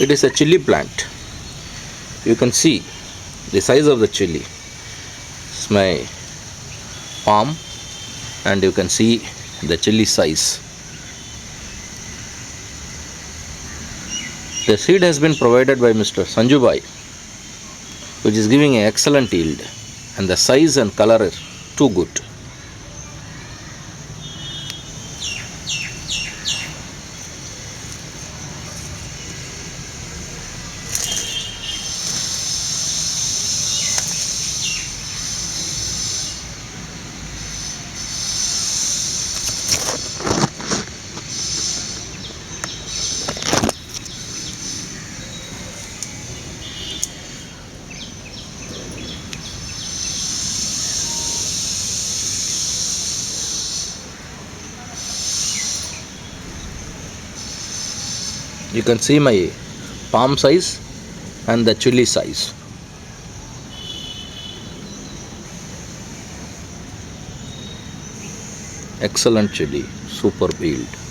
It is a chilli plant. You can see the size of the chilli. It's my palm, and you can see the chilli size. The seed has been provided by Mr. Sanjubai, which is giving an excellent yield, and the size and color is too good. You can see my palm size and the chilli size. Excellent chilli, super yield.